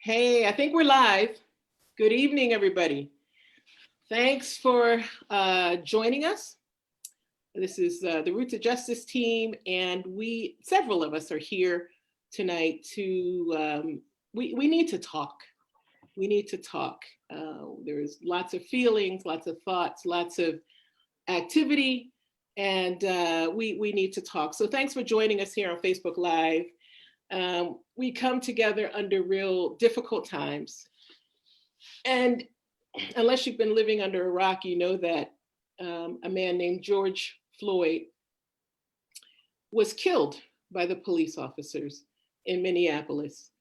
Hey, I think we're live. Good evening, everybody. Thanks for joining us. This is the Roots of Justice team, and several of us are here tonight to, we need to talk. We need to talk. There's lots of feelings, lots of thoughts, lots of activity, and we need to talk. So thanks for joining us here on Facebook Live. We come together under real difficult times. And unless you've been living under a rock, you know that a man named George Floyd was killed by the police officers in Minneapolis.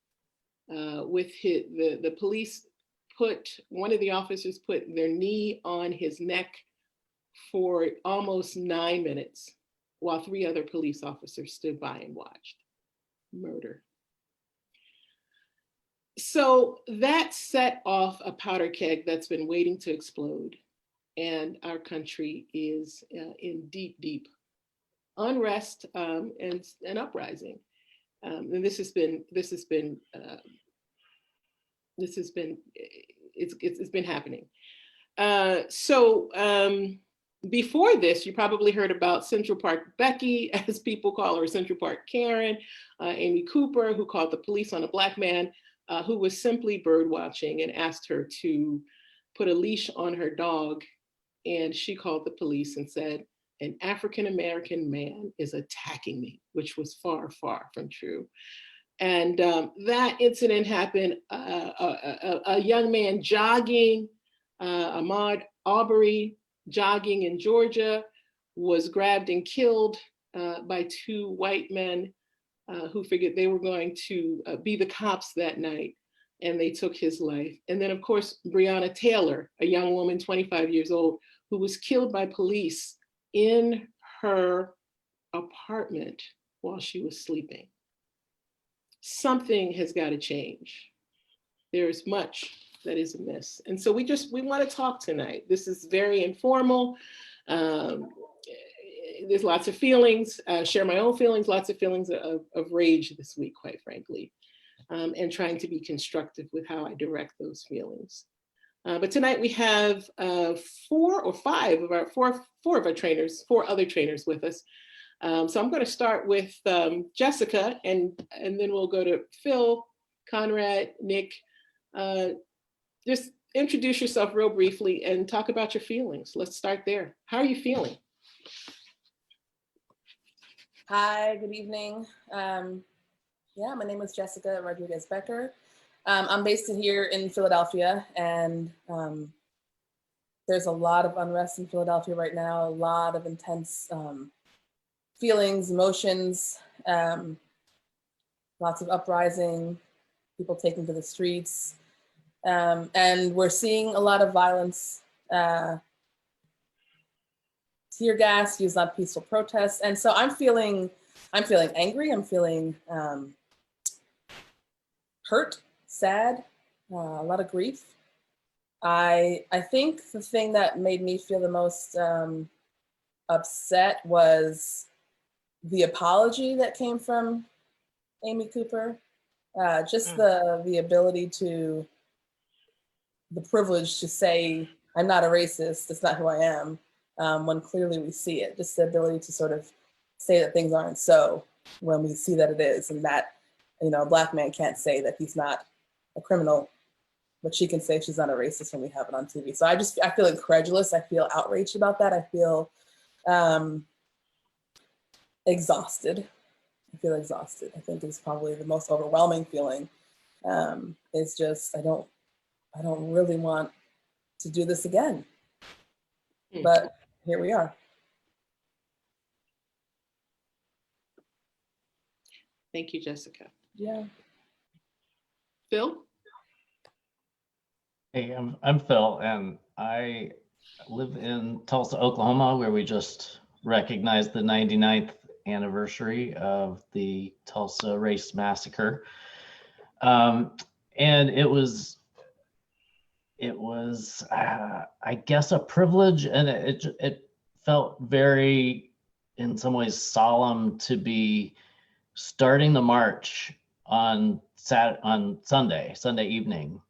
The police one of the officers put their knee on his neck for almost 9 minutes while 3 other police officers stood by and watched. Murder. So that set off a powder keg that's been waiting to explode, and our country is in deep unrest and uprising. And it's been happening. Before this, you probably heard about Central Park Becky, as people call her, Central Park Karen, Amy Cooper, who called the police on a Black man who was simply bird watching and asked her to put a leash on her dog. And she called the police and said, an African-American man is attacking me, which was far, far from true. And that incident happened, a young man jogging, Ahmaud Arbery, jogging in Georgia, was grabbed and killed by 2 white men who figured they were going to be the cops that night, and they took his life. And then, of course, Breonna Taylor, a young woman, 25 years old, who was killed by police in her apartment while she was sleeping. Something has got to change. There's much that is amiss. And so we want to talk tonight. This is very informal. There's lots of feelings, share my own feelings, lots of feelings of rage this week, quite frankly, and trying to be constructive with how I direct those feelings. But tonight we have 4 or 5 of our four other trainers with us. So I'm going to start with Jessica, and then we'll go to Phil, Conrad, Nick. Just introduce yourself real briefly and talk about your feelings. Let's start there. How are you feeling? Hi, good evening. My name is Jessica Rodriguez Becker. I'm based here in Philadelphia, and there's a lot of unrest in Philadelphia right now, a lot of intense feelings, emotions, lots of uprising, people taking to the streets. And we're seeing a lot of violence, tear gas used on peaceful protests. And so I'm feeling angry, I'm feeling hurt, sad, a lot of grief. I think the thing that made me feel the most upset was the apology that came from Amy Cooper. Just the ability to, the privilege to say, I'm not a racist, that's not who I am, when clearly we see it. Just the ability to sort of say that things aren't so when we see that it is, and that, a Black man can't say that he's not a criminal, but she can say she's not a racist when we have it on TV. So I feel incredulous, I feel outraged about that, I feel exhausted. I feel exhausted. I think it's probably the most overwhelming feeling. It's just, I don't really want to do this again. But here we are. Thank you, Jessica. Yeah. Phil? Hey, I'm Phil, and I live in Tulsa, Oklahoma, where we just recognized the 99th anniversary of the Tulsa Race Massacre. And it was, I guess, a privilege, and it felt very, in some ways, solemn to be starting the march on Sunday evening,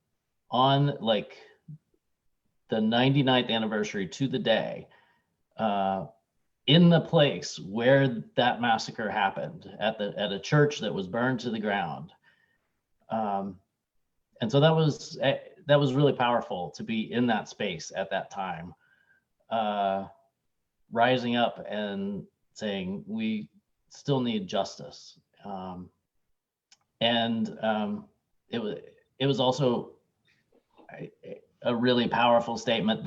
on like the 99th anniversary to the day, in the place where that massacre happened, at a church that was burned to the ground. And so that was really powerful to be in that space at that time, rising up and saying we still need justice. It was also a really powerful statement.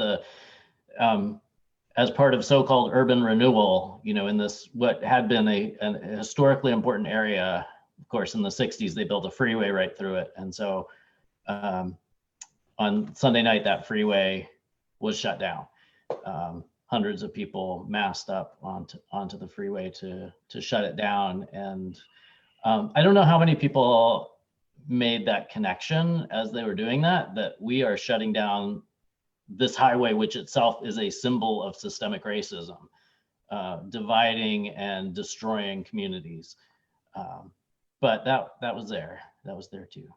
As part of so-called urban renewal, in this what had been a historically important area. Of course, in the 60s, they built a freeway right through it, and so on Sunday night, that freeway was shut down. Hundreds of people massed up onto the freeway to shut it down, and I don't know how many people made that connection as they were doing that we are shutting down this highway, which itself is a symbol of systemic racism, dividing and destroying communities. But that was there. That was there too.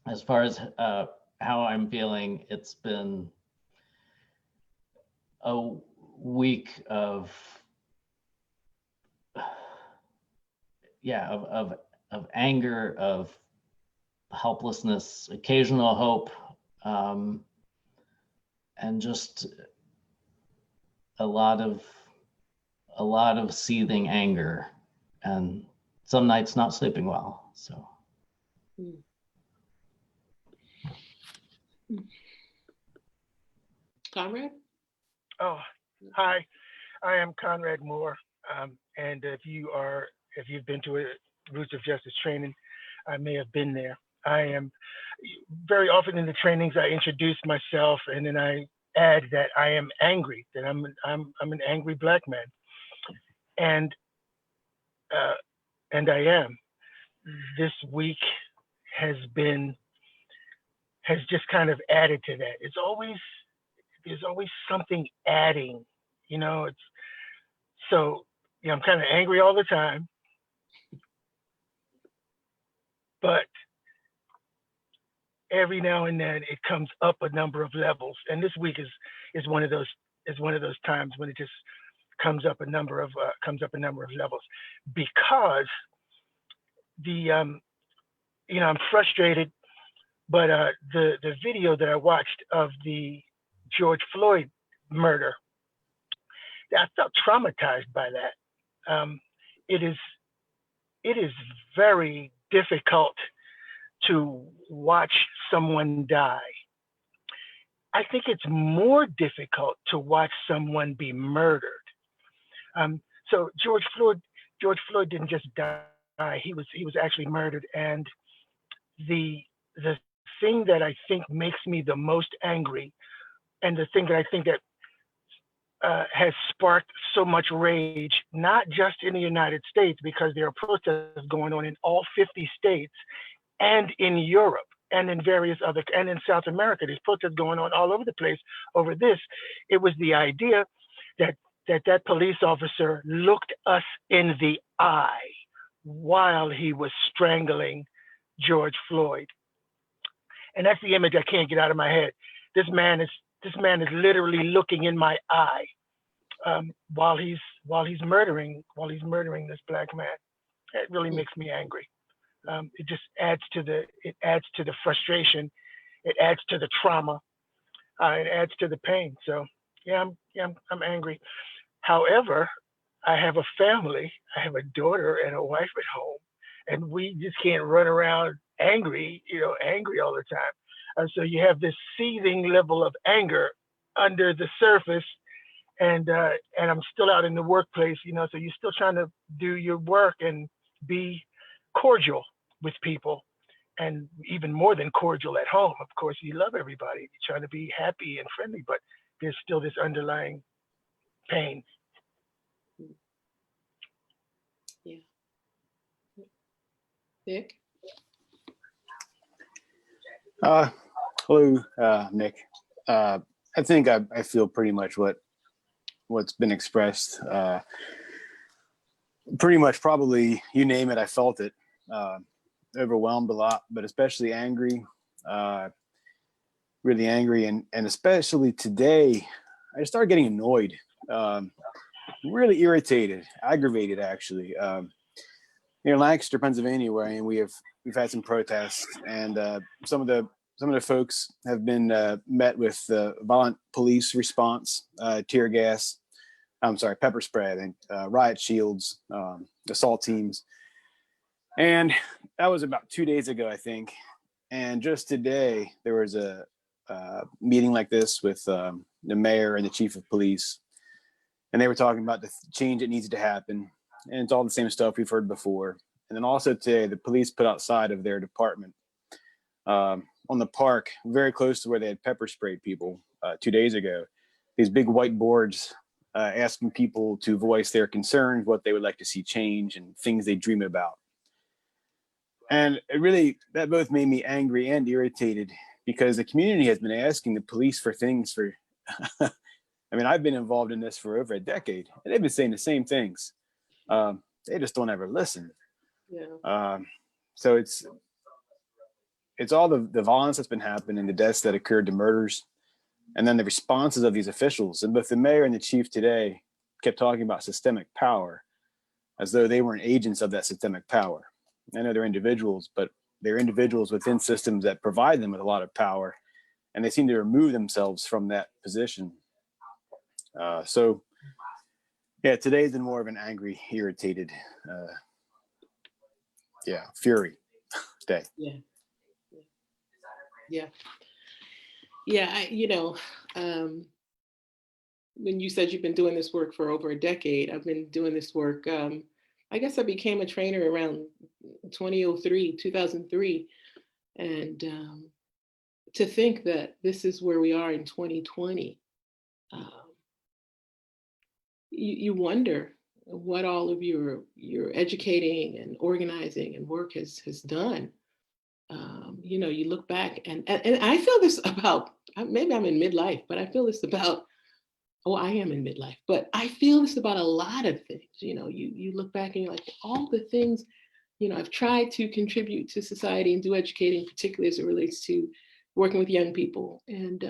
As far as how I'm feeling, it's been a week of anger, of helplessness, occasional hope, and just a lot of seething anger, and some nights not sleeping well. So. Conrad? Oh, hi. I am Conrad Moore, and if you've been to a Roots of Justice training, I may have been there. I am very often in the trainings. I introduce myself, and then I add that I am angry. That I'm an angry Black man, and I am. This week has just kind of added to that. There's always something adding, It's so I'm kind of angry all the time, but every now and then it comes up a number of levels, and this week is one of those times when it just comes up a number of levels, because I'm frustrated, but the video that I watched of the George Floyd murder, I felt traumatized by that. It is very difficult to watch someone die. I think it's more difficult to watch someone be murdered. So George Floyd didn't just die; he was actually murdered. And the thing that I think makes me the most angry, and the thing that I think that has sparked so much rage, not just in the United States, because there are protests going on in all 50 states, and in Europe, and in and in South America. There's protests going on all over the place over this. It was the idea that police officer looked us in the eye while he was strangling George Floyd. And that's the image I can't get out of my head. This man is literally looking in my eye while he's murdering this Black man. It really makes me angry. It just adds to the frustration. It adds to the trauma. It adds to the pain. So I'm angry. However, I have a family. I have a daughter and a wife at home, and we just can't run around angry all the time. So you have this seething level of anger under the surface, and I'm still out in the workplace, so you're still trying to do your work and be cordial with people, and even more than cordial at home. Of course, you love everybody. You're trying to be happy and friendly, but there's still this underlying pain. Yeah. Nick? Hello, Nick. I think I feel pretty much what's been expressed. Pretty much, probably, you name it, I felt it. overwhelmed a lot, but especially angry, really angry. And especially today, I started getting annoyed, really irritated, aggravated, actually. Near Lancaster, Pennsylvania, where I am, we've had some protests, and some of the folks have been met with violent police response, tear gas. I'm sorry, pepper spray, I think, riot shields, assault teams, and that was about 2 days ago, I think. And just today, there was a meeting like this with the mayor and the chief of police, and they were talking about the change that needs to happen. And it's all the same stuff we've heard before. And then also today, the police put outside of their department on the park, very close to where they had pepper sprayed people 2 days ago, these big white boards asking people to voice their concerns, what they would like to see change, and things they dream about. And it really, that both made me angry and irritated, because the community has been asking the police for things for, I mean, I've been involved in this for over a decade, and they've been saying the same things. They just don't ever listen. Yeah. So it's all the violence that's been happening, the deaths that occurred, the murders, and then the responses of these officials. And both the mayor and the chief today kept talking about systemic power as though they weren't agents of that systemic power. I know they're individuals, but they're individuals within systems that provide them with a lot of power, and they seem to remove themselves from that position. So yeah, today's been more of an angry, irritated, fury day. Yeah. Yeah. Yeah. When you said you've been doing this work for over a decade, I've been doing this work. I guess I became a trainer around 2003. And to think that this is where we are in 2020, you wonder what all of your educating and organizing and work has done. You look back and I feel this about, maybe I'm in midlife, but I feel this about, I am in midlife, but I feel this about a lot of things. You look back and you're like, all the things, I've tried to contribute to society and do educating, particularly as it relates to working with young people. And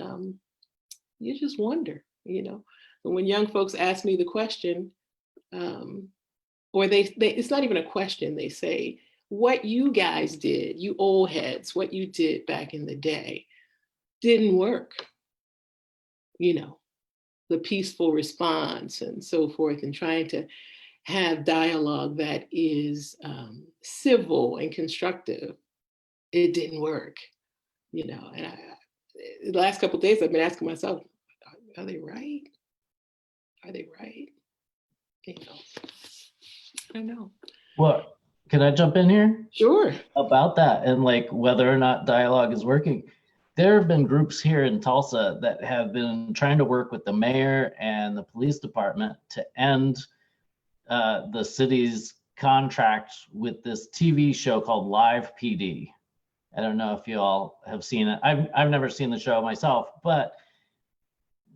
you just wonder, and when young folks ask me the question, or they it's not even a question, they say, what you guys did, you old heads, what you did back in the day didn't work. The peaceful response and so forth, and trying to have dialogue that is civil and constructive, it didn't work. And the last couple of days I've been asking myself, are they right? Are they right? I don't know. Well, can I jump in here? Sure. About that, and like whether or not dialogue is working. There have been groups here in Tulsa that have been trying to work with the mayor and the police department to end the city's contract with this TV show called Live PD. I don't know if you all have seen it. I've never seen the show myself, but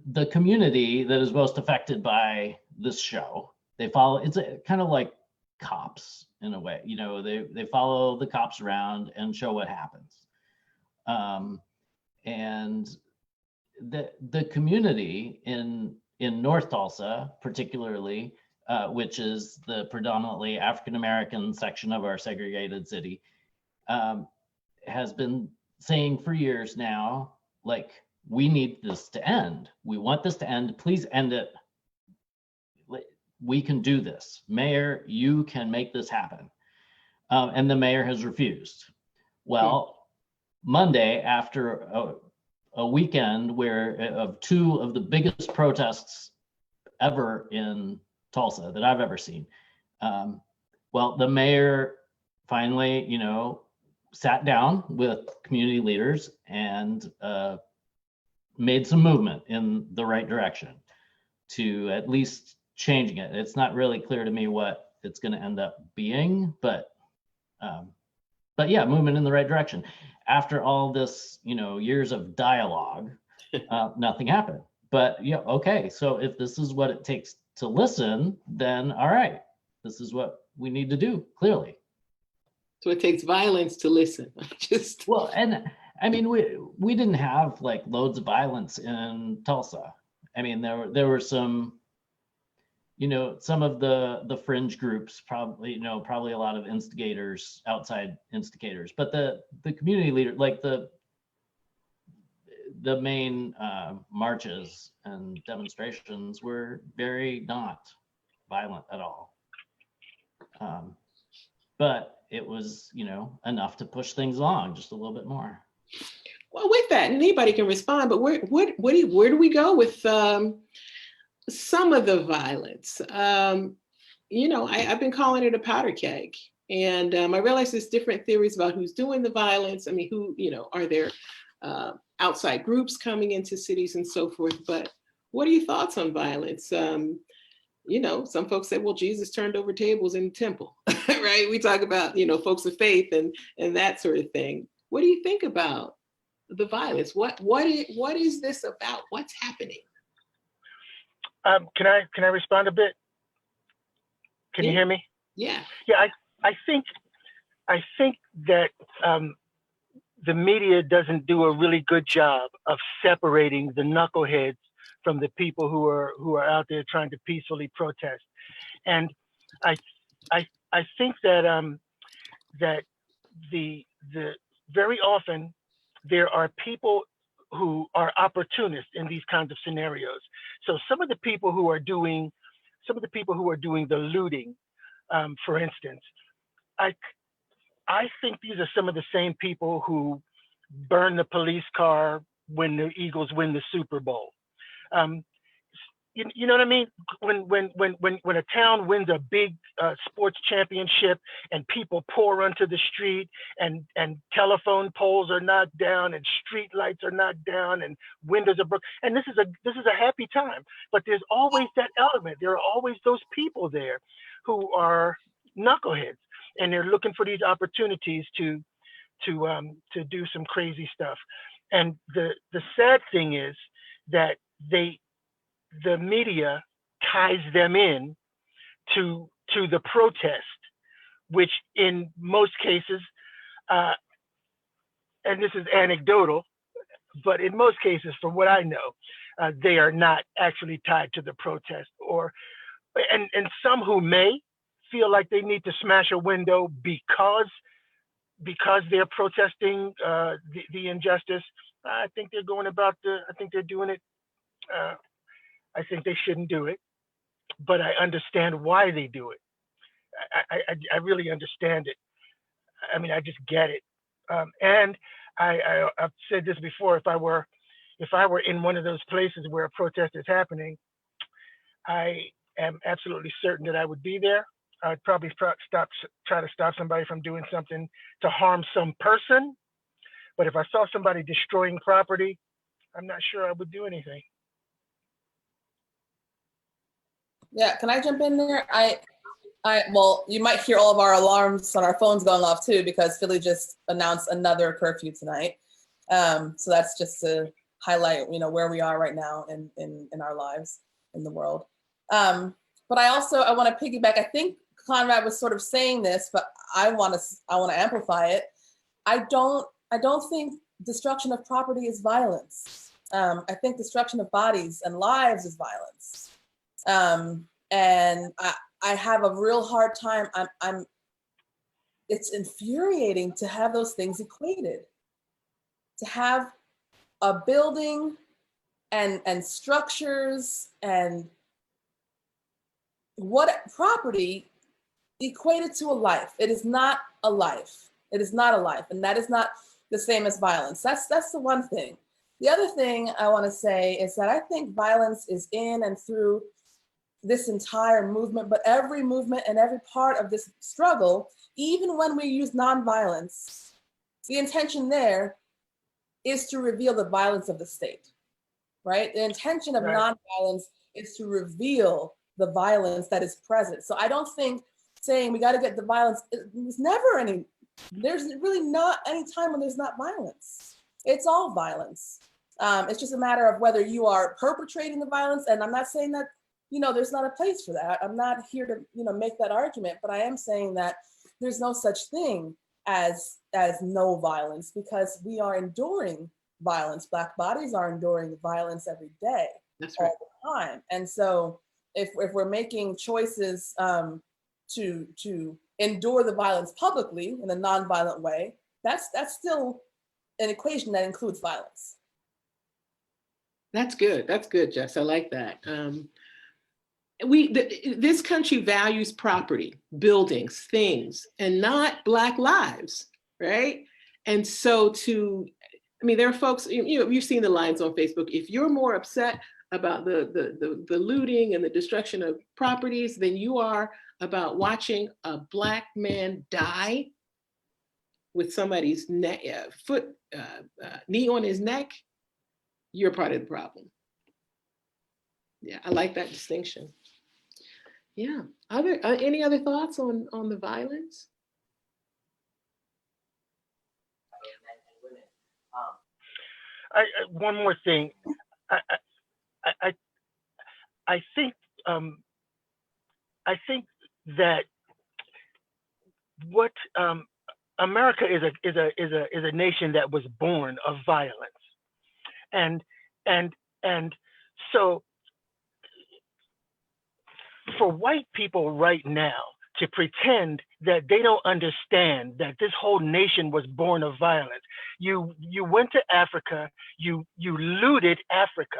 the community that is most affected by this show, they follow, it's kind of like cops in a way, they follow the cops around and show what happens. And the community in North Tulsa, particularly, which is the predominantly African-American section of our segregated city, has been saying for years now, like, we need this to end. We want this to end. Please end it. We can do this. Mayor, you can make this happen. And the mayor has refused. Well, Monday, after a weekend of two of the biggest protests ever in Tulsa that I've ever seen, the mayor finally, sat down with community leaders and made some movement in the right direction to at least changing it. It's not really clear to me what it's going to end up being, but yeah, movement in the right direction. After all this, years of dialogue, nothing happened. But okay, so if this is what it takes to listen, then all right, this is what we need to do, clearly. So it takes violence to listen. Just Well, and I mean, we didn't have like loads of violence in Tulsa. I mean, there were some, some of the fringe groups, probably, probably a lot of instigators, outside instigators, but the community leader, like the main marches and demonstrations were very not violent at all. But it was, enough to push things along just a little bit more. well, with that, and anybody can respond, but where do we go with some of the violence? I've been calling it a powder keg, and I realize there's different theories about who's doing the violence. I mean, are there outside groups coming into cities and so forth? But what are your thoughts on violence? Some folks say, well, Jesus turned over tables in the temple, right? We talk about, folks of faith and that sort of thing. What do you think about the violence? What is this about? What's happening? Can I respond a bit? Can you hear me? Yeah. Yeah, I think that the media doesn't do a really good job of separating the knuckleheads from the people who are out there trying to peacefully protest. And I think that that the very often there are people who are opportunists in these kinds of scenarios. So some of the people who are doing the looting, for instance, I think these are some of the same people who burn the police car when the Eagles win the Super Bowl. You know what I mean? When a town wins a big sports championship and people pour onto the street and telephone poles are knocked down and street lights are knocked down and windows are broken, and this is a happy time. But there's always that element. There are always those people there who are knuckleheads, and they're looking for these opportunities to do some crazy stuff. And the sad thing is that the media ties them in to the protest, which in most cases, and this is anecdotal, but in most cases, from what I know, they are not actually tied to the protest. And some who may feel like they need to smash a window because they're protesting the injustice. I think they're doing it. I think they shouldn't do it, but I understand why they do it. I really understand it. I mean, I just get it. And I've said this before. If I were in one of those places where a protest is happening, I am absolutely certain that I would be there. I'd probably try to stop somebody from doing something to harm some person. But if I saw somebody destroying property, I'm not sure I would do anything. Yeah, can I jump in there? Well, you might hear all of our alarms on our phones going off too, because Philly just announced another curfew tonight. So that's just to highlight, where we are right now in our lives in the world. But I want to piggyback. I think Conrad was sort of saying this, but I want to amplify it. I don't think destruction of property is violence. I think destruction of bodies and lives is violence. And I have a real hard time. It's infuriating to have those things equated. To have a building and structures and what property equated to a life. It is not a life. It is not a life. And that is not the same as violence. That's the one thing. The other thing I want to say is that I think violence is in and through this entire movement, but every movement and every part of this struggle, even when we use nonviolence, the intention there is to reveal the violence of the state, right? The intention of nonviolence is to reveal the violence that is present. So I don't think saying we got to get the violence, there's really not any time when there's not violence. It's all violence. It's just a matter of whether you are perpetrating the violence. And I'm not saying that, there's not a place for that. I'm not here to, make that argument, but I am saying that there's no such thing as no violence, because we are enduring violence. Black bodies are enduring violence every day, That's right. all the time. And so if we're making choices to endure the violence publicly in a nonviolent way, that's still an equation that includes violence. That's good. That's good, Jess. I like that. This country values property, buildings, things, and not Black lives, right? And so there are folks, you've seen the lines on Facebook. If you're more upset about the looting and the destruction of properties than you are about watching a Black man die with somebody's knee on his neck, you're part of the problem. Yeah, I like that distinction. Yeah. Are there any other thoughts on the violence? One more thing. I think that what America is a nation that was born of violence, and so for white people right now to pretend that they don't understand that this whole nation was born of violence. You went to Africa, you looted Africa.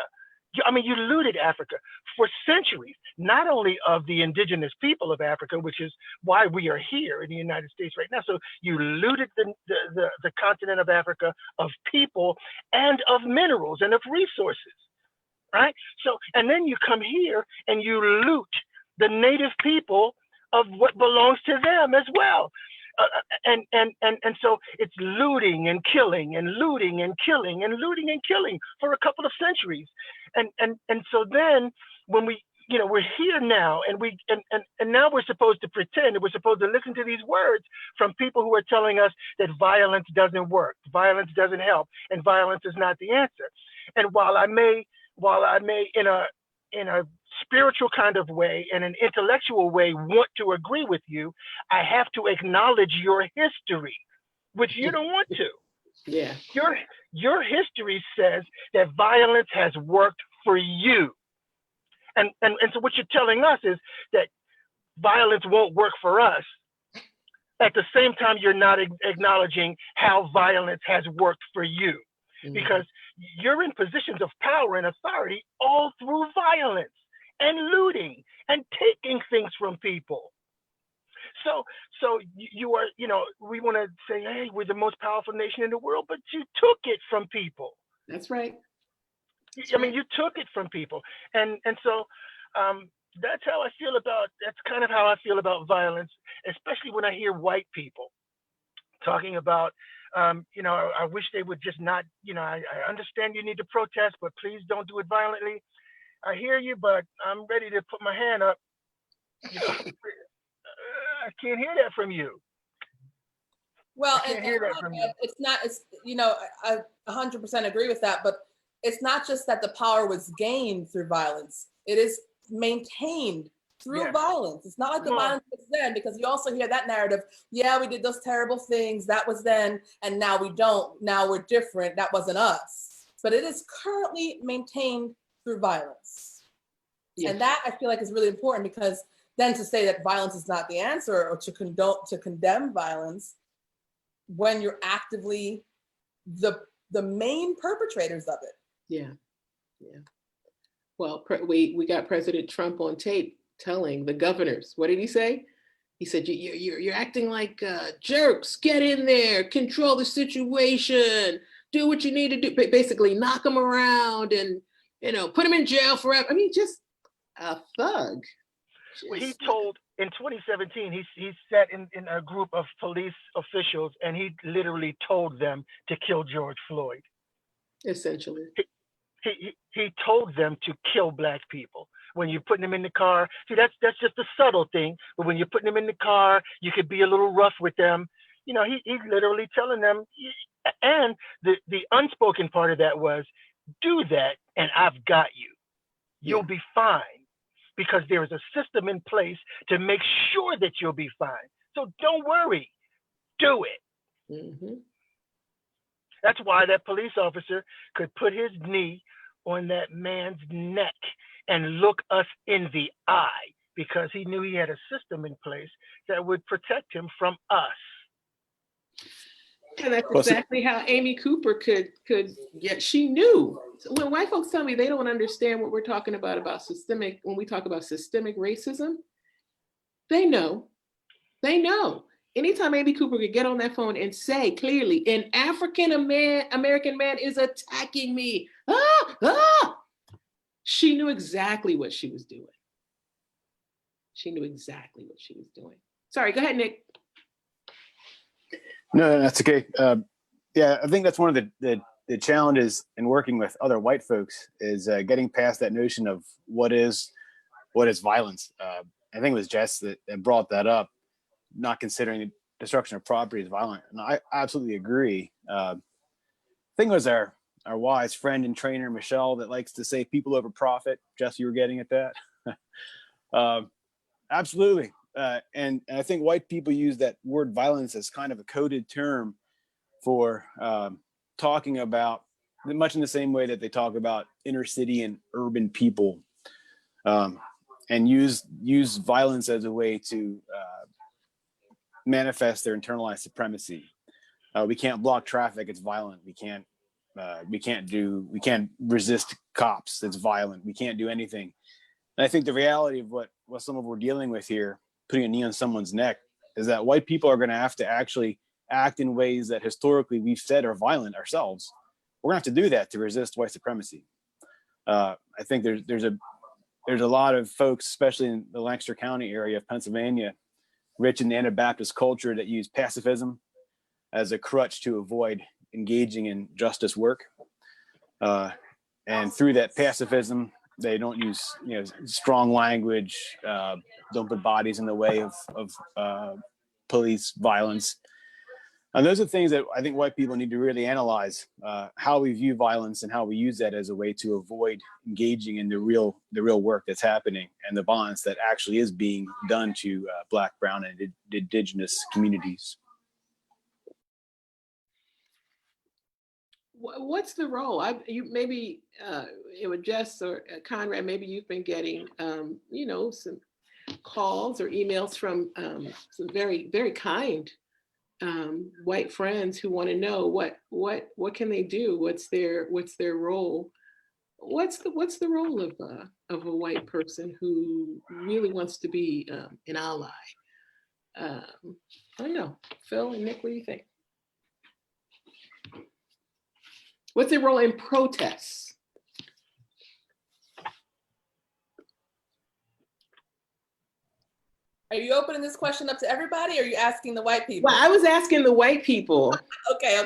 You looted Africa for centuries, not only of the indigenous people of Africa, which is why we are here in the United States right now. So you looted the continent of Africa of people and of minerals and of resources, right? So, and then you come here and you loot the native people of what belongs to them as well. And so it's looting and killing and looting and killing and looting and killing for a couple of centuries. And so then when we're here now and now we're supposed to pretend, and we're supposed to listen to these words from people who are telling us that violence doesn't work, violence doesn't help, and violence is not the answer. And while I may in a spiritual kind of way and an intellectual way want to agree with you, I have to acknowledge your history, which you don't want to. Yeah. Your history says that violence has worked for you. And so what you're telling us is that violence won't work for us. At the same time, you're not acknowledging how violence has worked for you. Mm-hmm. Because you're in positions of power and authority all through violence and looting and taking things from people. So you are, we want to say, hey, we're the most powerful nation in the world, but you took it from people. That's right. You took it from people. And so that's kind of how I feel about violence, especially when I hear white people talking about, I wish they would just not, I understand you need to protest, but please don't do it violently. I hear you, but I'm ready to put my hand up. I can't hear that from you. Well, I 100% agree with that, but it's not just that the power was gained through violence. It is maintained through violence. It's not like the violence was then, because you also hear that narrative. Yeah, we did those terrible things. That was then, and now we don't. Now we're different. That wasn't us. But it is currently maintained through violence. Yes. And that I feel like is really important, because then to say that violence is not the answer, or to condemn violence when you're actively the main perpetrators of it. Yeah. Well, we got President Trump on tape telling the governors, what did he say? He said, you're acting like jerks. Get in there, control the situation, do what you need to do. Basically, knock them around and put them in jail forever. I mean, just a thug. Well, he told in 2017, he sat in a group of police officials, and he literally told them to kill George Floyd. Essentially. He told them to kill Black people. When you're putting them in the car, see, that's just a subtle thing. But when you're putting them in the car, you could be a little rough with them. He's literally telling them. And the unspoken part of that was, do that, and I've got you. You'll be fine, because there is a system in place to make sure that you'll be fine. So don't worry, do it. Mhm. That's why that police officer could put his knee on that man's neck and look us in the eye because he knew he had a system in place that would protect him from us. And that's Well, so- exactly how Amy Cooper could get. She knew. So when white folks tell me they don't understand what we're talking about systemic, when we talk about systemic racism, they know. They know. Anytime Amy Cooper could get on that phone and say clearly, an African American man is attacking me. Ah, ah. She knew exactly what she was doing. She knew exactly what she was doing. Sorry, go ahead, Nick. No, that's okay. Yeah, I think that's one of the challenges in working with other white folks is getting past that notion of what is violence. I think it was Jess that brought that up, not considering the destruction of property as violent, and I absolutely agree. I think it was our wise friend and trainer Michelle that likes to say "people over profit." Jess, you were getting at that. Absolutely. And I think white people use that word violence as kind of a coded term for talking about, much in the same way that they talk about inner city and urban people, and use violence as a way to manifest their internalized supremacy. We can't block traffic; it's violent. We can't resist cops. It's violent. We can't do anything. And I think the reality of what some of we're dealing with here, putting a knee on someone's neck, is that white people are going to have to actually act in ways that historically we've said are violent ourselves. We're going to have to do that to resist white supremacy. I think there's a lot of folks, especially in the Lancaster County area of Pennsylvania, rich in the Anabaptist culture, that use pacifism as a crutch to avoid engaging in justice work. And through that pacifism, they don't use strong language, don't put bodies in the way of police violence. And those are things that I think white people need to really analyze, how we view violence and how we use that as a way to avoid engaging in the real work that's happening and the violence that actually is being done to Black, Brown, and Indigenous communities. What's the role? Maybe it would Jess or Conrad. Maybe you've been getting some calls or emails from some very, very kind white friends who want to know what can they do? What's their role? What's the role of a white person who really wants to be an ally? I don't know. Phil and Nick, what do you think? What's their role in protests? Are you opening this question up to everybody, or are you asking the white people? Well, I was asking the white people. Okay.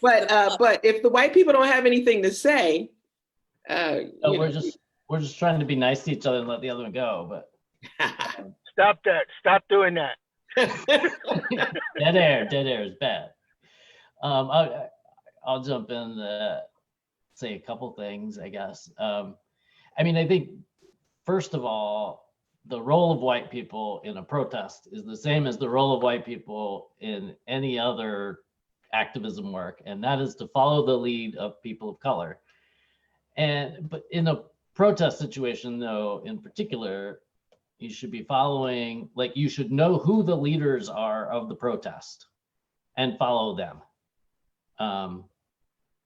But if the white people don't have anything to say, we're just trying to be nice to each other and let the other one go. But Stop that! Stop doing that! dead air is bad. I'll jump in, say a couple things, I guess. I think first of all, the role of white people in a protest is the same as the role of white people in any other activism work, and that is to follow the lead of people of color. But in a protest situation, though, in particular, you should be following, you should know who the leaders are of the protest and follow them.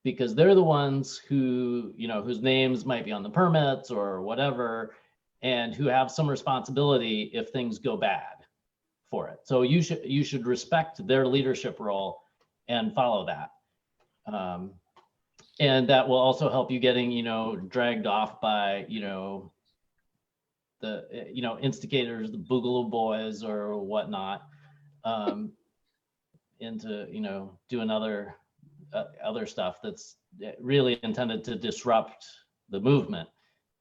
Because they're the ones who, whose names might be on the permits or whatever, and who have some responsibility if things go bad for it. So you should respect their leadership role and follow that. And that will also help you getting, dragged off by, the, instigators, the Boogaloo Boys or whatnot, into, doing other stuff that's really intended to disrupt the movement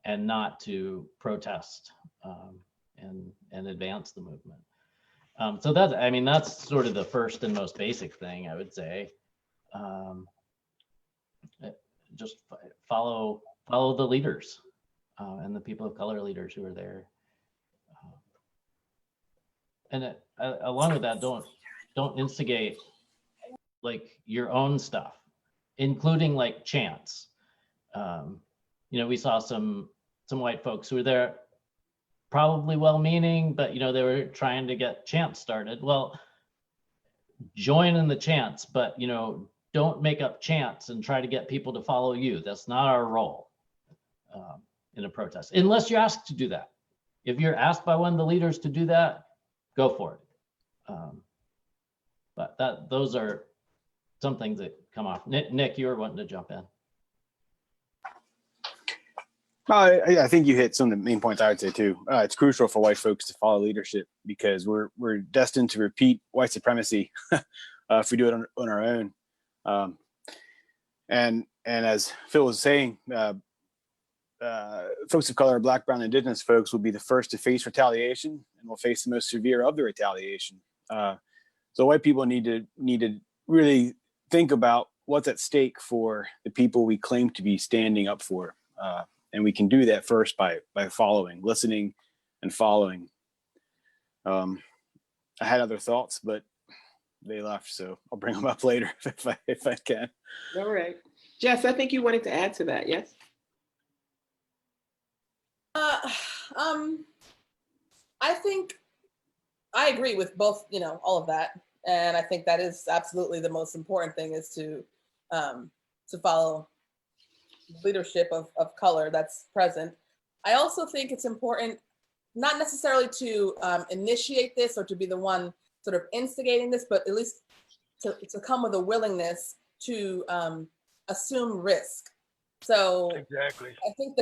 and not to protest and advance the movement. So that's sort of the first and most basic thing I would say. Just follow the leaders and the people of color leaders who are there. And along with that, don't instigate like your own stuff, including like chants. We saw some white folks who were there, probably well-meaning, but they were trying to get chants started. Well, join in the chants, but don't make up chants and try to get people to follow you. That's not our role in a protest, unless you're asked to do that. If you're asked by one of the leaders to do that, go for it. But those are some things that come off. Nick, you were wanting to jump in. I think you hit some of the main points I would say too. It's crucial for white folks to follow leadership because we're destined to repeat white supremacy if we do it on our own. And as Phil was saying, folks of color, Black, Brown, Indigenous folks will be the first to face retaliation and will face the most severe of the retaliation. So white people need to really think about what's at stake for the people we claim to be standing up for. And we can do that first by following, listening, and following. I had other thoughts, but they left, so I'll bring them up later if I can. All right, Jess, I think you wanted to add to that. Yes. I think I agree with both. All of that, and I think that is absolutely the most important thing is to follow leadership of color that's present. I also think it's important not necessarily to initiate this or to be the one sort of instigating this, but at least to come with a willingness to assume risk. So exactly. I think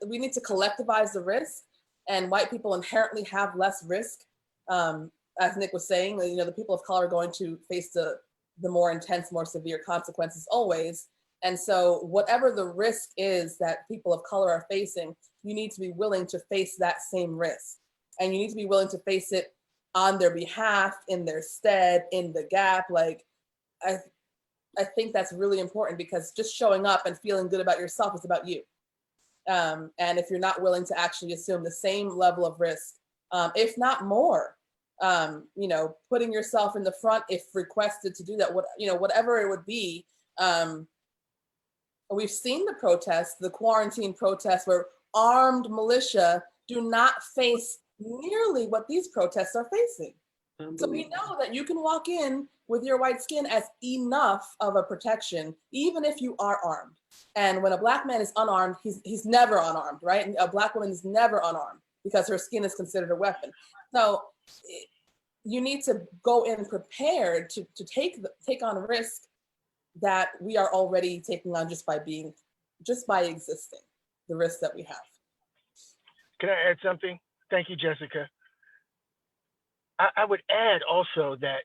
we need to collectivize the risk, and white people inherently have less risk. As Nick was saying, the people of color are going to face the more intense, more severe consequences always. And so whatever the risk is that people of color are facing, you need to be willing to face that same risk. And you need to be willing to face it on their behalf, in their stead, in the gap. Like, I think that's really important because just showing up and feeling good about yourself is about you. And if you're not willing to actually assume the same level of risk, if not more, putting yourself in the front if requested to do that, whatever it would be. We've seen the protests, the quarantine protests, where armed militia do not face nearly what these protests are facing. So we know that you can walk in with your white skin as enough of a protection, even if you are armed. And when a Black man is unarmed, he's never unarmed, right? And a Black woman is never unarmed because her skin is considered a weapon. So you need to go in prepared to take on risk that we are already taking on just by existing, the risk that we have. Can I add something? Thank you, Jessica. I would add also that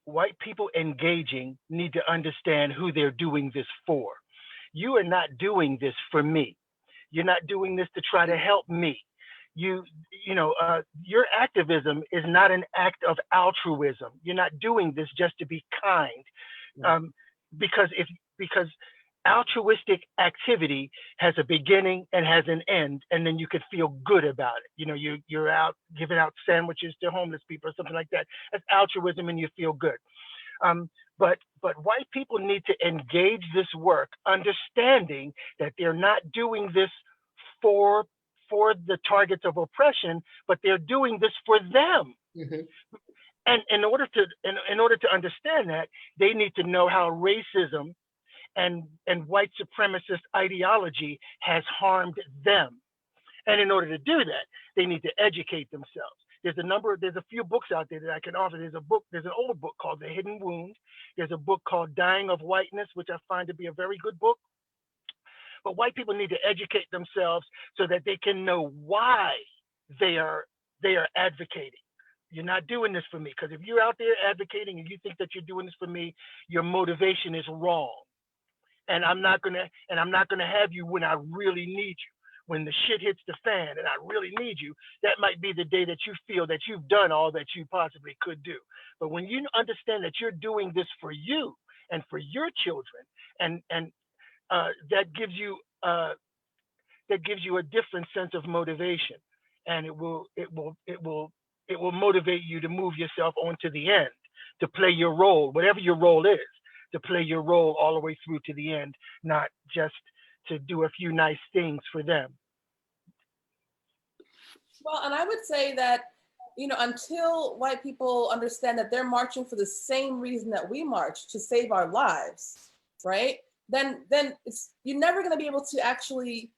white people engaging need to understand who they're doing this for. You are not doing this for me. You're not doing this to try to help me. Your activism is not an act of altruism. You're not doing this just to be kind. Because altruistic activity has a beginning and has an end, and then you could feel good about it. You're out giving out sandwiches to homeless people or something like that. That's altruism, and you feel good. But white people need to engage this work, understanding that they're not doing this for the targets of oppression, but they're doing this for them. Mm-hmm. And in order to understand that, they need to know how racism and white supremacist ideology has harmed them. And in order to do that, they need to educate themselves. There's a few books out there that I can offer. There's an old book called The Hidden Wound. There's a book called Dying of Whiteness, which I find to be a very good book. But white people need to educate themselves so that they can know why they are advocating. You're not doing this for me, because if you're out there advocating and you think that you're doing this for me, your motivation is wrong. And I'm not gonna have you when I really need you. When the shit hits the fan and I really need you, that might be the day that you feel that you've done all that you possibly could do. But when you understand that you're doing this for you and for your children, and that gives you a different sense of motivation, and it will motivate you to move yourself on to the end, to play your role, whatever your role is, to play your role all the way through to the end, not just to do a few nice things for them. Well, and I would say that, you know, until white people understand that they're marching for the same reason that we march, to save our lives, right? Then you're never going to be able to actually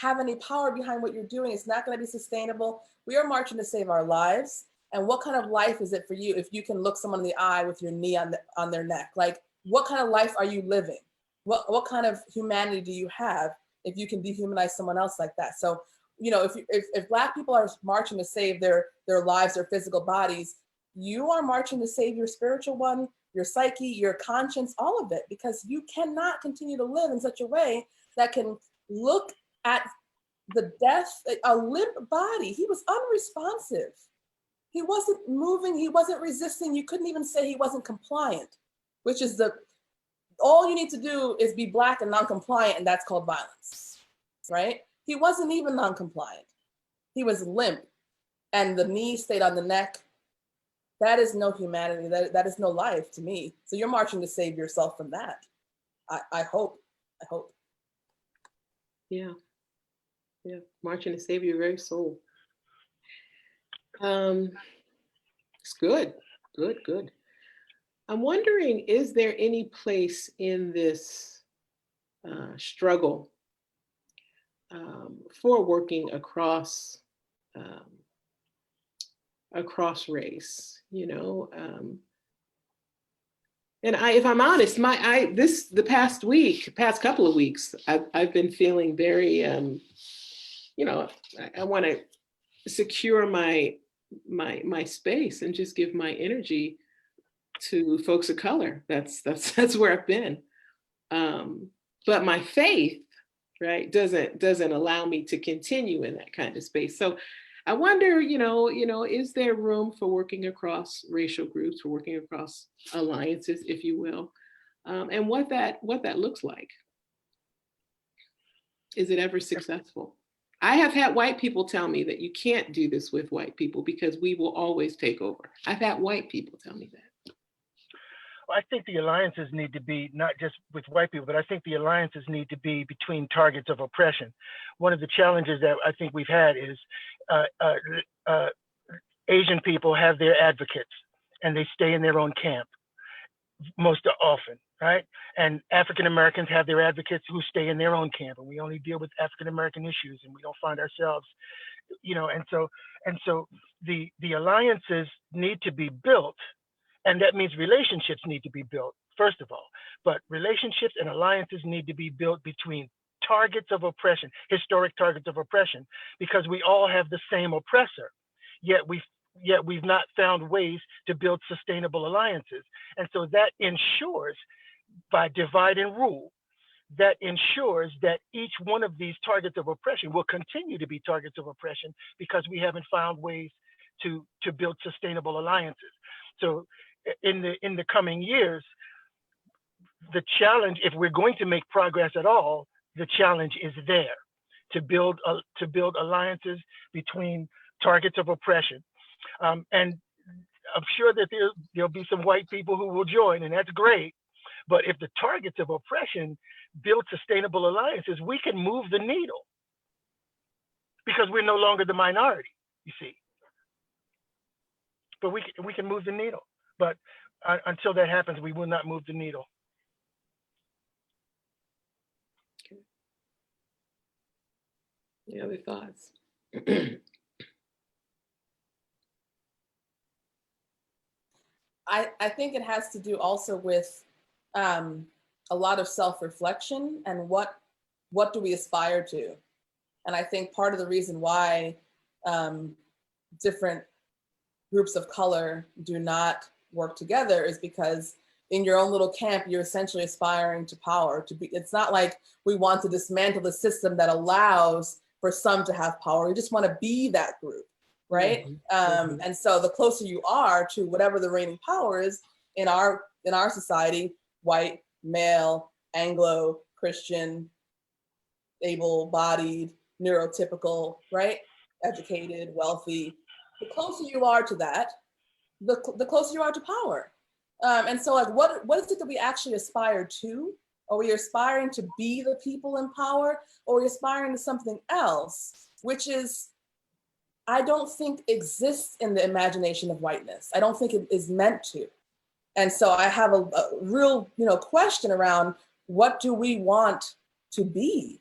have any power behind what you're doing. It's not going to be sustainable. We are marching to save our lives. And what kind of life is it for you if you can look someone in the eye with your knee on their neck? Like, what kind of life are you living? What kind of humanity do you have if you can dehumanize someone else like that? So, you know, if Black people are marching to save their lives, their physical bodies, you are marching to save your spiritual one, your psyche, your conscience, all of it, because you cannot continue to live in such a way that can look at the death, a limp body. He was unresponsive. He wasn't moving. He wasn't resisting. You couldn't even say he wasn't compliant, which is all you need to do is be Black and non-compliant, and that's called violence, right? He wasn't even non-compliant. He was limp, and the knee stayed on the neck. That is no humanity. That is no life to me. So you're marching to save yourself from that. I hope. Yeah. Yeah. Marching to save your very soul. It's good. Good. I'm wondering, is there any place in this struggle for working across race, you know? And if I'm honest, the past couple of weeks, I've been feeling very, you know, I want to secure my space and just give my energy to folks of color. That's where I've been. But my faith, right, doesn't allow me to continue in that kind of space. So I wonder, you know, is there room for working across racial groups, for working across alliances, if you will, and what that looks like? Is it ever successful? I have had white people tell me that you can't do this with white people because we will always take over. I've had white people tell me that. Well, I think the alliances need to be not just with white people, but I think the alliances need to be between targets of oppression. One of the challenges that I think we've had is Asian people have their advocates and they stay in their own camp most often, right? And African Americans have their advocates who stay in their own camp, and we only deal with African American issues, and we don't find ourselves, you know, and so the alliances need to be built. And that means relationships need to be built, first of all. But relationships and alliances need to be built between targets of oppression, historic targets of oppression, because we all have the same oppressor, yet we've not found ways to build sustainable alliances. And so that ensures, by divide and rule, that ensures that each one of these targets of oppression will continue to be targets of oppression because we haven't found ways to build sustainable alliances. So in the coming years, the challenge, if we're going to make progress at all, the challenge is there to build alliances between targets of oppression. And I'm sure that there'll be some white people who will join, and that's great. But if the targets of oppression build sustainable alliances, we can move the needle because we're no longer the minority, you see. But we can move the needle. But until that happens, we will not move the needle. Any other thoughts? I think it has to do also with a lot of self-reflection and what do we aspire to? And I think part of the reason why different groups of color do not work together is because in your own little camp, you're essentially aspiring to power. It's not like we want to dismantle the system that allows for some to have power. We just want to be that group, right? And so the closer you are to whatever the reigning power is in our society, white, male, Anglo, Christian, able-bodied, neurotypical, right? Educated, wealthy. The closer you are to that, the closer you are to power. And so like, what is it that we actually aspire to? Are we aspiring to be the people in power, or are we aspiring to something else, which is, I don't think exists in the imagination of whiteness. I don't think it is meant to. And so I have a real, question around, what do we want to be?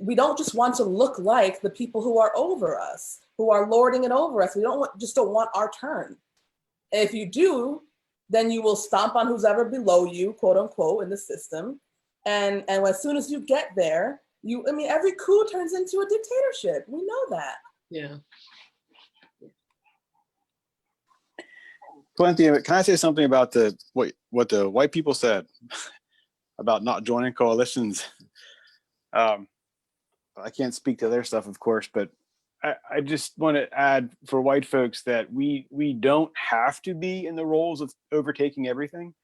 We don't just want to look like the people who are over us, who are lording it over us. We just don't want our turn. And if you do, then you will stomp on who's ever below you, quote unquote, in the system. And as soon as you get there, every coup turns into a dictatorship. We know that. Yeah. Cynthia, can I say something about what the white people said about not joining coalitions? I can't speak to their stuff, of course, but I just want to add for white folks that we don't have to be in the roles of overtaking everything.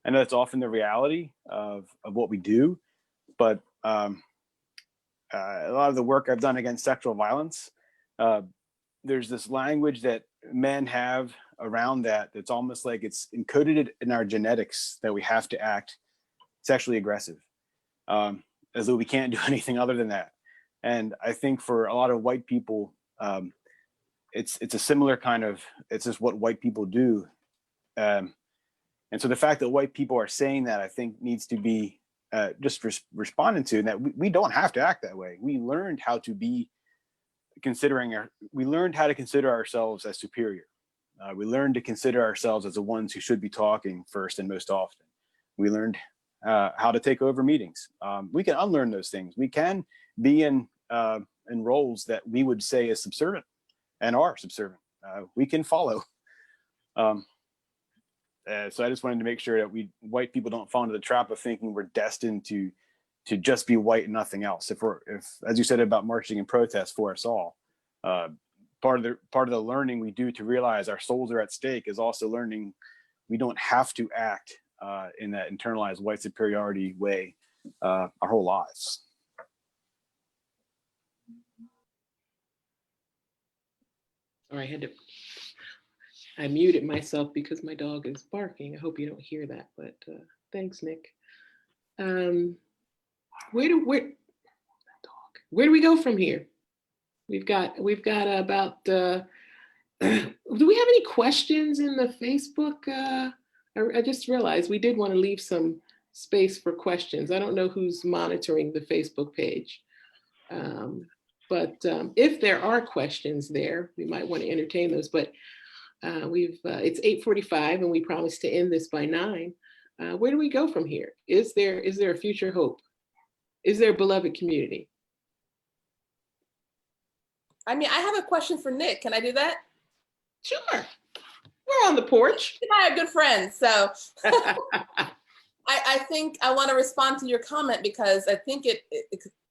I know that's often the reality of what we do, but a lot of the work I've done against sexual violence, there's this language that men have around that's almost like it's encoded in our genetics that we have to act sexually aggressive, as though we can't do anything other than that. And I think for a lot of white people, it's a similar kind of, it's just what white people do. And so the fact that white people are saying that, I think needs to be just responded to, and that we don't have to act that way. We learned how to be we learned how to consider ourselves as superior. We learned to consider ourselves as the ones who should be talking first and most often. We learned how to take over meetings. We can unlearn those things. We can be in roles that we would say is subservient and are subservient. We can follow. So I just wanted to make sure that white people don't fall into the trap of thinking we're destined to just be white and nothing else. If as you said about marching and protest for us all, part of the learning we do to realize our souls are at stake is also learning we don't have to act in that internalized white superiority way our whole lives. Sorry, I muted myself because my dog is barking. I hope you don't hear that, but thanks, Nick. Where do we go from here? We've got about. Do we have any questions in the Facebook? I just realized we did want to leave some space for questions. I don't know who's monitoring the Facebook page. But if there are questions there, we might want to entertain those. But it's 8:45 and we promised to end this by 9. Where do we go from here? Is there a future hope? Is there a beloved community? I have a question for Nick. Can I do that? Sure. We're on the porch. Nick and I are good friends, so I think I want to respond to your comment because I think it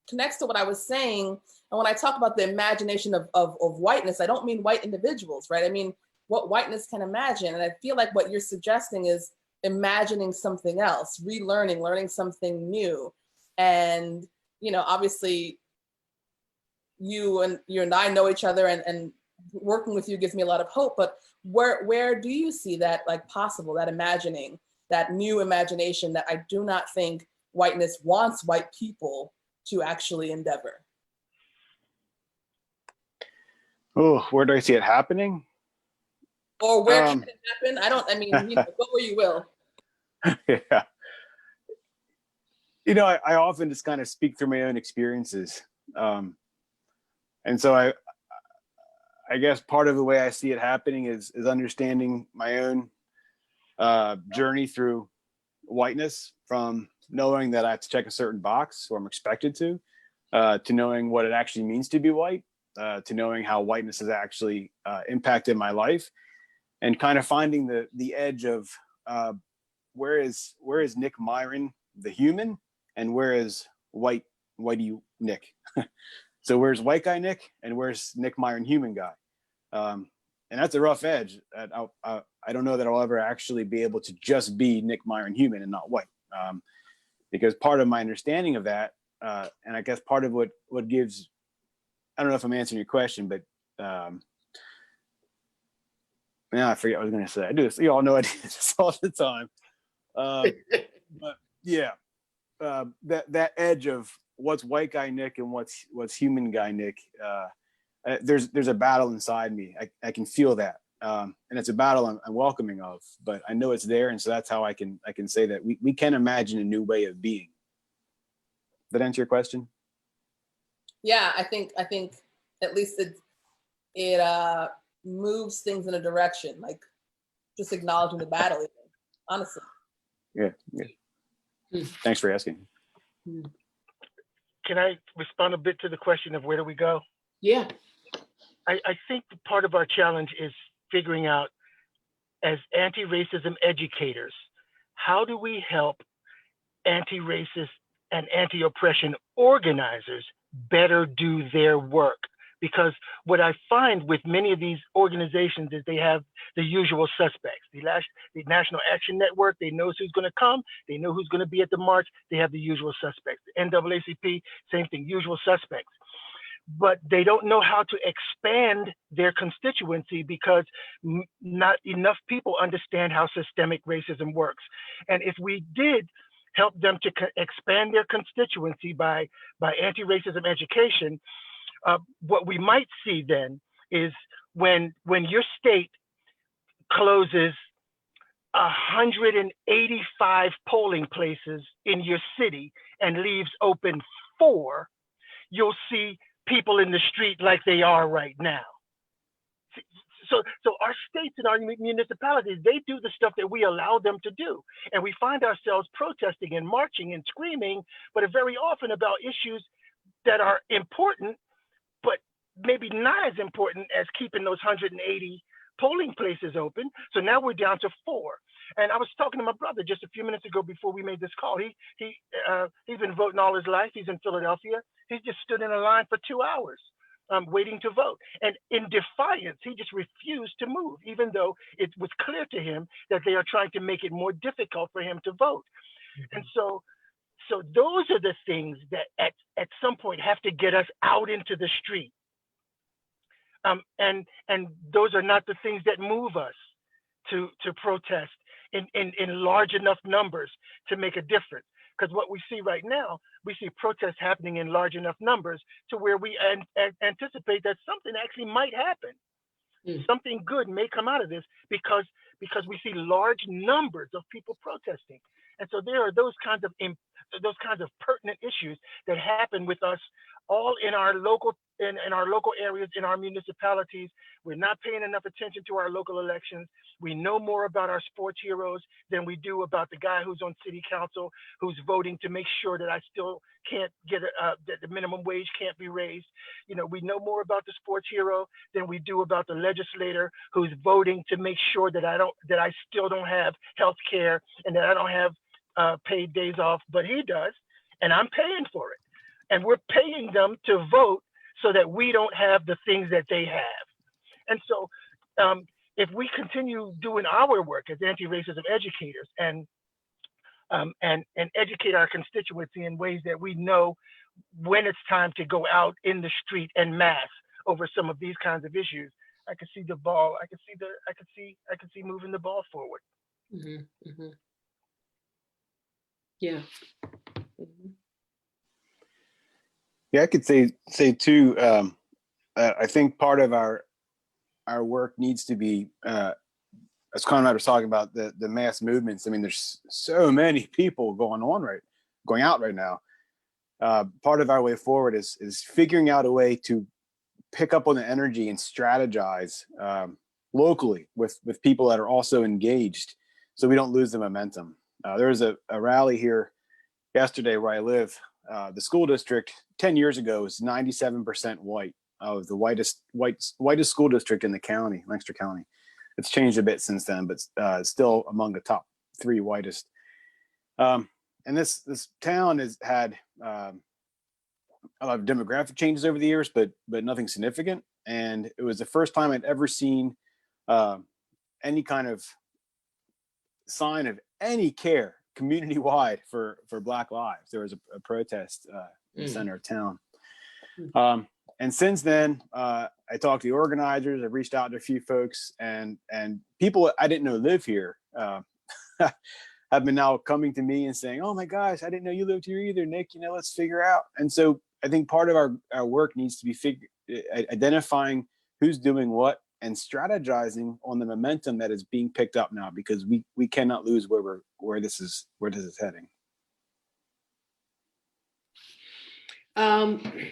connects to what I was saying. And when I talk about the imagination of whiteness, I don't mean white individuals, right? I mean what whiteness can imagine. And I feel like what you're suggesting is imagining something else, relearning, learning something new. And, obviously you and I know each other, and working with you gives me a lot of hope, but where do you see that like possible, that imagining, that new imagination that I do not think whiteness wants white people to actually endeavor? Oh, where do I see it happening? Or where can it happen? Go where you will. Yeah. I often just kind of speak through my own experiences. And so I guess part of the way I see it happening is understanding my own journey through whiteness, from knowing that I have to check a certain box, or I'm expected to knowing what it actually means to be white, to knowing how whiteness has actually impacted my life, and kind of finding the edge of where is Nick Myron the human, and where is whitey Nick. So where's white guy Nick, and where's Nick Myron human guy? And that's a rough edge. I don't know that I'll ever actually be able to just be Nick Myron human and not white, because part of my understanding of that, and I guess part of what gives, I don't know if I'm answering your question, but Now I forget what I was going to say. I do this. You all know I do this all the time. But yeah, that edge of what's white guy Nick and what's human guy Nick. There's a battle inside me. I can feel that, and it's a battle I'm welcoming of. But I know it's there, and so that's how I can say that we can imagine a new way of being. Did that answer your question? Yeah, I think at least it moves things in a direction, like just acknowledging the battle, even, honestly. Yeah. Thanks for asking. Can I respond a bit to the question of where do we go? Yeah. I think part of our challenge is figuring out, as anti-racism educators, how do we help anti-racist and anti-oppression organizers better do their work? Because what I find with many of these organizations is they have the usual suspects. The National Action Network, they know who's going to come. They know who's going to be at the march. They have the usual suspects. The NAACP, same thing, usual suspects. But they don't know how to expand their constituency because not enough people understand how systemic racism works. And if we did help them to expand their constituency by anti-racism education, what we might see then is when your state closes 185 polling places in your city and leaves open 4, you'll see people in the street like they are right now. So our states and our municipalities, they do the stuff that we allow them to do. And we find ourselves protesting and marching and screaming, but very often about issues that are important, but maybe not as important as keeping those 180 polling places open. So now we're down to 4. And I was talking to my brother just a few minutes ago before we made this call. He's been voting all his life. He's in Philadelphia. He just stood in a line for 2 hours waiting to vote. And in defiance, he just refused to move, even though it was clear to him that they are trying to make it more difficult for him to vote. Mm-hmm. And so those are the things that at some point have to get us out into the street. And those are not the things that move us to protest in large enough numbers to make a difference. Because what we see right now, we see protests happening in large enough numbers to where we anticipate that something actually might happen. Something good may come out of this because we see large numbers of people protesting. And so there are those kinds of pertinent issues that happen with us all in our local areas, in our municipalities. We're not paying enough attention to our local elections. We know more about our sports heroes than we do about the guy who's on city council, who's voting to make sure that I still can't get that the minimum wage can't be raised. You know, we know more about the sports hero than we do about the legislator who's voting to make sure that I still don't have health care and that I don't have paid days off, but he does, and I'm paying for it. And we're paying them to vote so that we don't have the things that they have. And so if we continue doing our work as anti-racism educators and educate our constituency in ways that we know when it's time to go out in the street en masse over some of these kinds of issues, I can see moving the ball forward. Mm-hmm, mm-hmm. Yeah. Mm-hmm. Yeah, I could say too. I think part of our work needs to be, as Con and I was talking about, the mass movements. I mean, there's so many people going out right now. Part of our way forward is figuring out a way to pick up on the energy and strategize locally with people that are also engaged, so we don't lose the momentum. There was a rally here yesterday where I live. The school district 10 years ago was 97% white, of the whitest school district in the county, Lancaster County. It's changed a bit since then, but still among the top 3 whitest. And this town has had a lot of demographic changes over the years, but nothing significant. And it was the first time I'd ever seen any kind of sign of any care community-wide for Black lives. There was a protest in the center of town. And since then, I talked to the organizers. I've reached out to a few folks, and people I didn't know live here have been now coming to me and saying, "Oh my gosh, I didn't know you lived here either, Nick. Let's figure out." And so I think part of our work needs to be identifying who's doing what and strategizing on the momentum that is being picked up now, because we cannot lose where this is heading.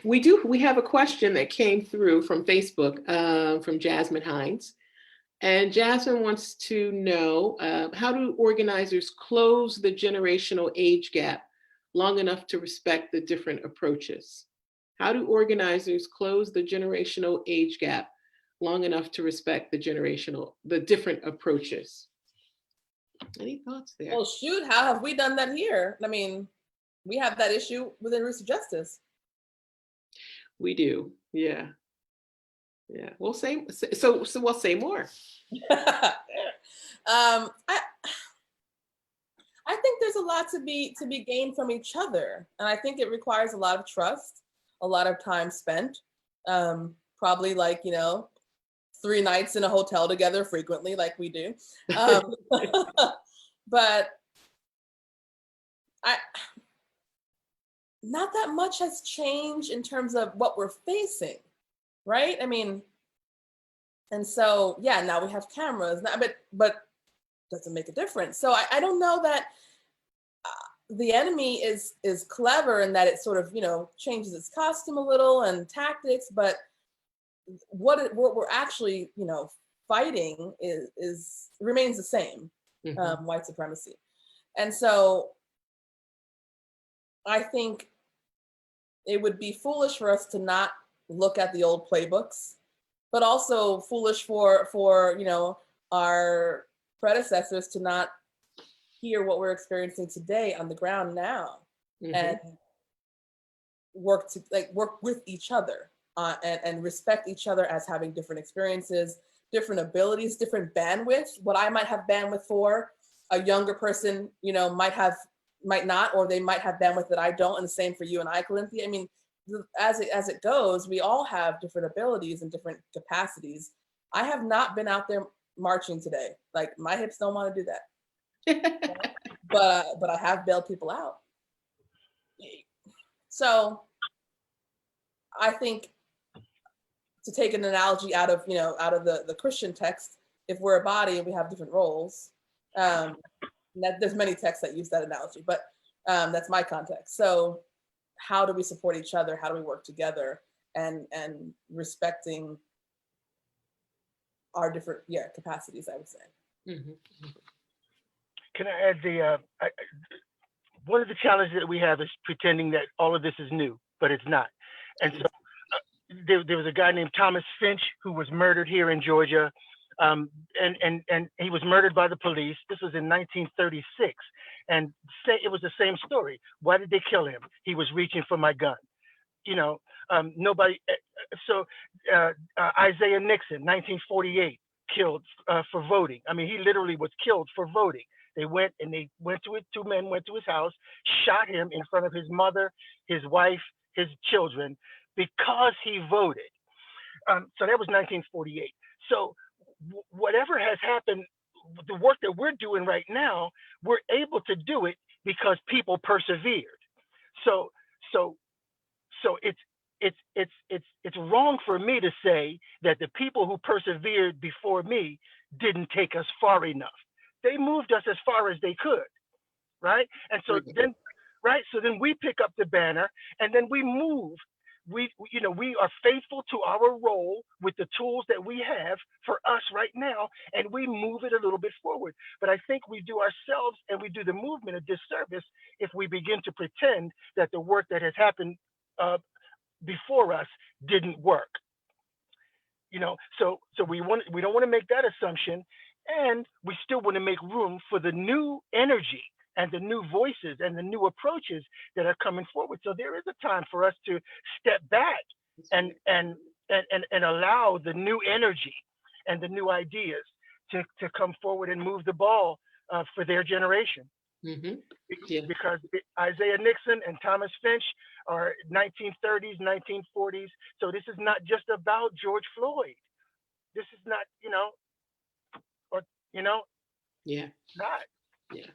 We have a question that came through from Facebook from Jasmine Hines. And Jasmine wants to know, how do organizers close the generational age gap long enough to respect the different approaches? How do organizers close the generational age gap long enough to respect the different approaches? Any thoughts there? Well, shoot, how have we done that here? I mean, we have that issue within Roots of Justice. We do, yeah. Yeah, we'll say, so we'll say more. I think there's a lot to be gained from each other, and I think it requires a lot of trust, a lot of time spent, probably 3 nights in a hotel together frequently, like we do. But not that much has changed in terms of what we're facing, right? I mean, and so yeah, now we have cameras, but doesn't make a difference. So I don't know that the enemy is clever in that it sort of changes its costume a little and tactics, but what we're actually fighting is remains the same, white supremacy. And so I think it would be foolish for us to not look at the old playbooks, but also foolish for our predecessors to not hear what we're experiencing today on the ground now, and work with each other and respect each other as having different experiences, different abilities, different bandwidth. What I might have bandwidth for, a younger person, might not, or they might have bandwidth that I don't, and the same for you and I, Calinthia. I mean, as it goes, we all have different abilities and different capacities. I have not been out there marching today. Like, my hips don't want to do that. But I have bailed people out. So I think, to take an analogy out of the Christian text, if we're a body and we have different roles, there's many texts that use that analogy, but that's my context. So how do we support each other? How do we work together and respecting our different capacities, I would say. Can I add one of the challenges that we have is pretending that all of this is new, but it's not. And so there was a guy named Thomas Finch who was murdered here in Georgia. And he was murdered by the police. This was in 1936. And it was the same story. Why did they kill him? He was reaching for my gun. Nobody. So Isaiah Nixon, 1948, killed for voting. I mean, he literally was killed for voting. Two men went to his house, shot him in front of his mother, his wife, his children, because he voted. So that was 1948. So whatever has happened, the work that we're doing right now, we're able to do it because people persevered. So it's wrong for me to say that the people who persevered before me didn't take us far enough. They moved us as far as they could, right? And so then we pick up the banner and then we move. We are faithful to our role with the tools that we have for us right now, and we move it a little bit forward. But I think we do ourselves and we do the movement a disservice if we begin to pretend that the work that has happened before us didn't work. So we don't want to make that assumption, and we still want to make room for the new energy and the new voices and the new approaches that are coming forward. So there is a time for us to step back and allow the new energy and the new ideas to come forward and move the ball for their generation. Mhm. Yeah. because Isaiah Nixon and Thomas Finch are 1930s, 1940s. So this is not just about George Floyd. This is not, or, Yeah. not. Yeah.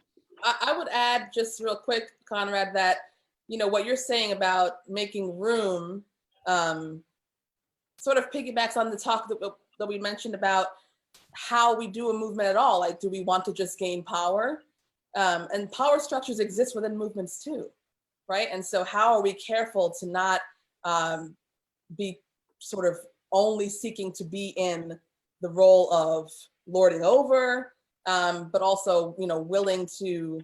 I would add just real quick, Conrad, that what you're saying about making room sort of piggybacks on the talk that we mentioned about how we do a movement at all. Like, do we want to just gain power? And power structures exist within movements too, right? And so how are we careful to not be sort of only seeking to be in the role of lording over, but also, willing to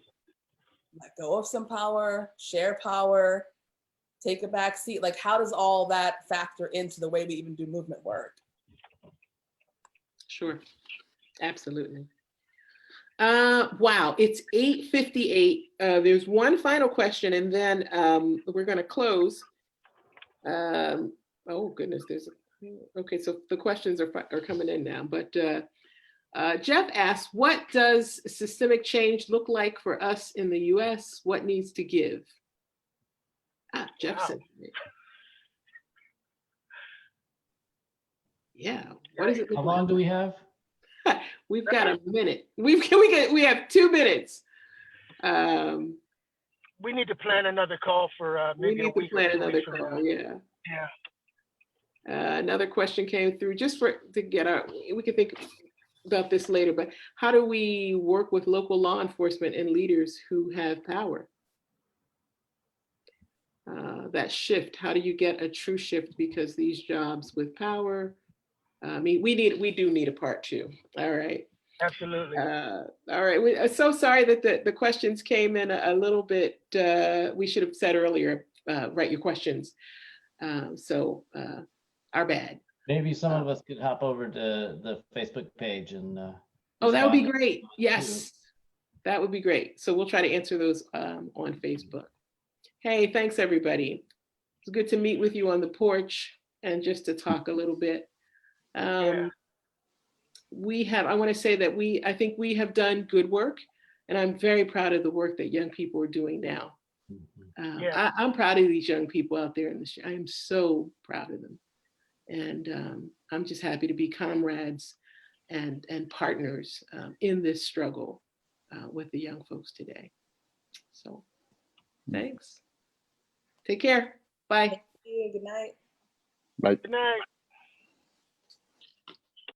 let go of some power, share power, take a back seat? Like, how does all that factor into the way we even do movement work? Sure. Absolutely. Wow, it's 8:58. There's one final question, and then we're going to close. Oh goodness, okay. So the questions are coming in now. But Jeff asks, "What does systemic change look like for us in the U.S.? What needs to give?" Jeff Wow. said, "Yeah. What does it look How like?" long do we have? We've got a minute. We have 2 minutes. We need to plan another call for We maybe a need to week or plan 2 another weeks from call. now. Yeah. Yeah. Another question came through to get our. We can think about this later, but how do we work with local law enforcement and leaders who have power? That shift. How do you get a true shift? Because these jobs with power. I mean, we do need a part 2. All right. Absolutely. All right. I'm so sorry that the questions came in a little bit. We should have said earlier, write your questions. Our bad. Maybe some of us could hop over to the Facebook page and Oh, that would be respond. great. Yes, that would be great. So we'll try to answer those on Facebook. Hey, thanks everybody. It's good to meet with you on the porch and just to talk a little bit. Yeah. I want to say that I think we have done good work, and I'm very proud of the work that young people are doing now. Yeah. I'm proud of these young people out there in the street. I am so proud of them. And I'm just happy to be comrades and partners in this struggle with the young folks today. So thanks. Take care. Bye. Thank you. Good night. Bye. Good night.